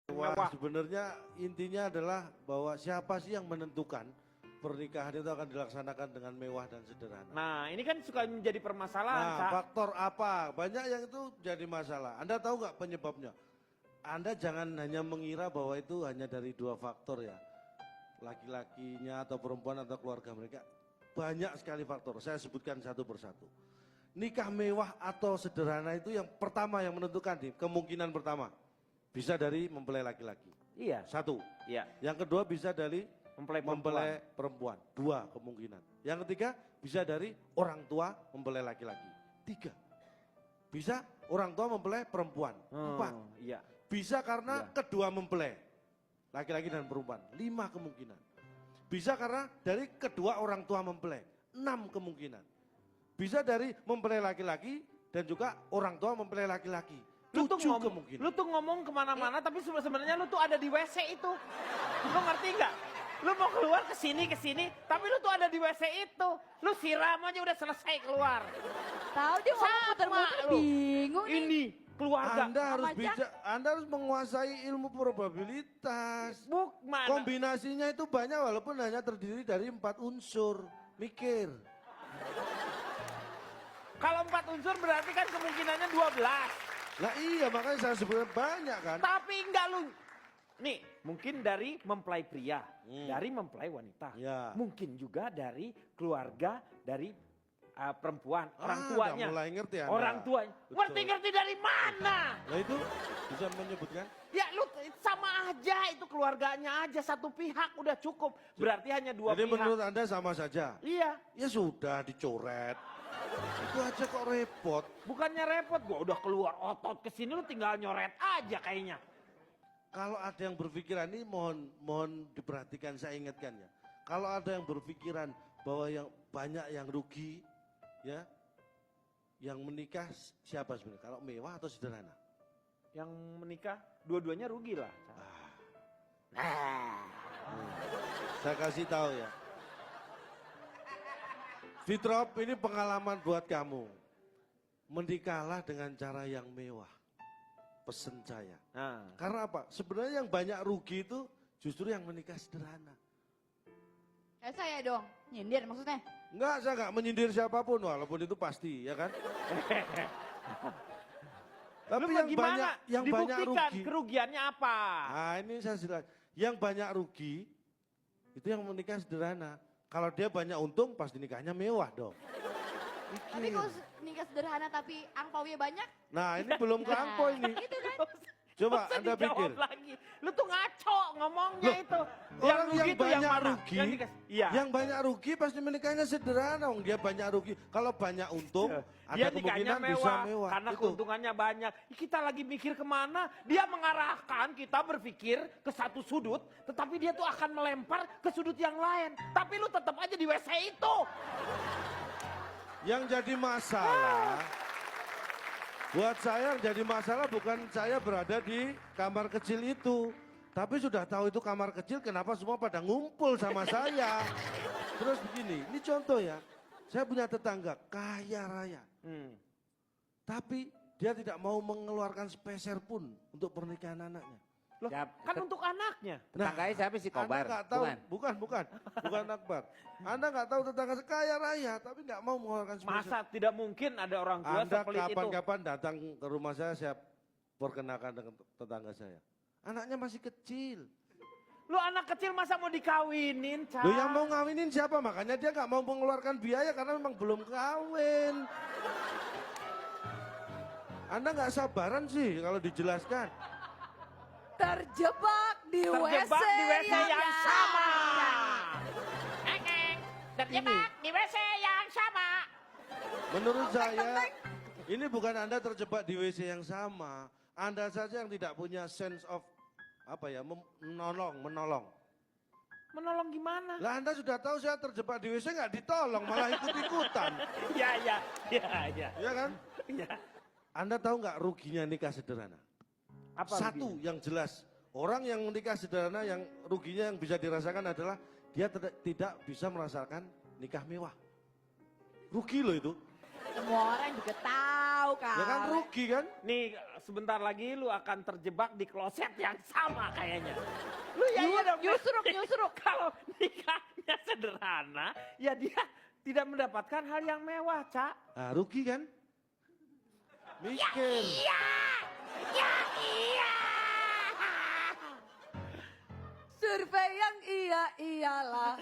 Wah, sebenarnya intinya adalah bahwa siapa sih yang menentukan pernikahan itu akan dilaksanakan dengan mewah dan sederhana. Nah, ini kan suka menjadi permasalahan, Nah, Kak. faktor apa? Banyak yang itu jadi masalah. Anda tahu nggak penyebabnya? Anda jangan hanya mengira bahwa itu hanya dari dua faktor ya. Laki-lakinya atau perempuan atau keluarga mereka. Banyak sekali faktor, saya sebutkan satu persatu. Nikah mewah atau sederhana itu yang pertama yang menentukan nih, kemungkinan pertama. Bisa dari mempelai laki-laki. Iya. Satu. Iya. Yang kedua bisa dari mempelai perempuan. Dua kemungkinan. Yang ketiga bisa dari orang tua mempelai laki-laki. Tiga. Bisa orang tua mempelai perempuan. Empat. Iya. Bisa karena kedua mempelai. Laki-laki dan perempuan. 5 kemungkinan. Bisa karena dari kedua orang tua mempelai. 6 kemungkinan. Bisa dari mempelai laki-laki dan juga orang tua mempelai laki-laki. 7 kemungkinan. Lu tuh ngomong kemana-mana tapi sebenarnya lu tuh ada di WC itu. Lu ngerti nggak? Lu mau keluar ke sini, tapi lu tuh ada di WC itu. Lu siram aja udah selesai keluar. Tahu dia ngomong muter-muter bingung nih. Ini keluarga. Anda harus menguasai ilmu probabilitas. Mana? Kombinasinya itu banyak walaupun hanya terdiri dari 4 unsur. Mikir. Kalau 4 unsur berarti kan kemungkinannya 12. Lah iya makanya saya sebutkan banyak kan. Tapi enggak lu. Nih mungkin dari mempelai pria, dari mempelai wanita. Ya. Mungkin juga dari keluarga, dari perempuan, orang Udah tuanya. mulai ngerti Anda. Orang tuanya. Ngerti-ngerti dari mana? Nah itu bisa menyebutkan. Ya lu sama aja, itu keluarganya aja satu pihak udah cukup. Berarti hanya dua Jadi pihak. menurut Anda sama saja? Iya. Ya sudah dicoret. Itu aja kok repot. Bukannya repot, gua udah keluar otot ke sini lu tinggal nyoret aja kayaknya. Kalau ada yang berpikiran ini mohon diperhatikan, saya ingatkan ya. Kalau ada yang berpikiran bahwa yang banyak yang rugi, ya, yang menikah siapa sebenarnya? Kalau mewah atau sederhana? Yang menikah dua-duanya rugi lah. Saya kasih tahu ya. Fitrop, ini pengalaman buat kamu. Menikahlah dengan cara yang mewah. Pesen saya. Karena apa? Sebenarnya yang banyak rugi itu justru yang menikah sederhana. Kayak saya dong, nyindir maksudnya. Enggak, saya enggak menyindir siapapun walaupun itu pasti, ya kan? Tapi yang banyak rugi. Kerugiannya apa? Nah, ini saya jelas. Yang banyak rugi itu yang menikah sederhana. Kalau dia banyak untung pasti nikahnya mewah dong. Tapi kalau nikah sederhana tapi angpaunya banyak. Nah ini belum ke angpau ini. Gitu kan? Coba Anda pikir. Lagi. Lu tuh ngaco ngomongnya itu. Orang yang itu banyak mana? rugi, Iya. yang banyak rugi pasti menikahnya sederhana. Dia banyak rugi. Kalau banyak untung, ada dia kemungkinan mewah, bisa mewah. Karena itu. keuntungannya banyak. Kita lagi mikir kemana? Dia mengarahkan kita berpikir ke satu sudut, tetapi dia tuh akan melempar ke sudut yang lain. Tapi lu tetap aja di WC itu. Yang jadi masalah, buat saya yang jadi masalah bukan saya berada di kamar kecil itu. Tapi sudah tahu itu kamar kecil, kenapa semua pada ngumpul sama saya. Terus begini, ini contoh ya. Saya punya tetangga, kaya raya. Tapi dia tidak mau mengeluarkan sepeser pun untuk pernikahan anaknya. Loh, kan untuk anaknya. Tetangganya siapa sih, Kobar? Anda nggak tahu, bukan Akbar. Anda nggak tahu tetangga kaya raya, tapi nggak mau mengeluarkan sepeser. Masa tidak mungkin ada orang tua Anda sepelit itu? kapan-kapan datang ke rumah saya perkenalkan dengan tetangga saya. Anaknya masih kecil. Lu anak kecil masa mau dikawinin, Cak? Loh yang mau ngawinin siapa? Makanya dia nggak mau mengeluarkan biaya karena memang belum kawin. Anda nggak sabaran sih kalau dijelaskan. Terjebak di WC yang sama. Terjebak di WC yang sama. Menurut saya, ini bukan Anda terjebak di WC yang sama. Anda saja yang tidak punya sense of menolong. Menolong gimana? Lah Anda sudah tahu saya terjebak di WC nggak ditolong, malah ikut-ikutan. Iya. Iya kan? Iya. Anda tahu nggak ruginya nikah sederhana? Apa Satu ruginya? yang jelas, orang yang menikah sederhana yang ruginya yang bisa dirasakan adalah dia tidak bisa merasakan nikah mewah. Rugi loh itu. Semua orang juga tahu kan. Ya kan rugi kan? Nih sebentar lagi lu akan terjebak di kloset yang sama kayaknya. Lu ya iya dong. Nyusruk. Kalau nikahnya sederhana, ya dia tidak mendapatkan hal yang mewah, Cak. Nah, rugi kan? Mikir. Iya. Survei yang iya iyalah.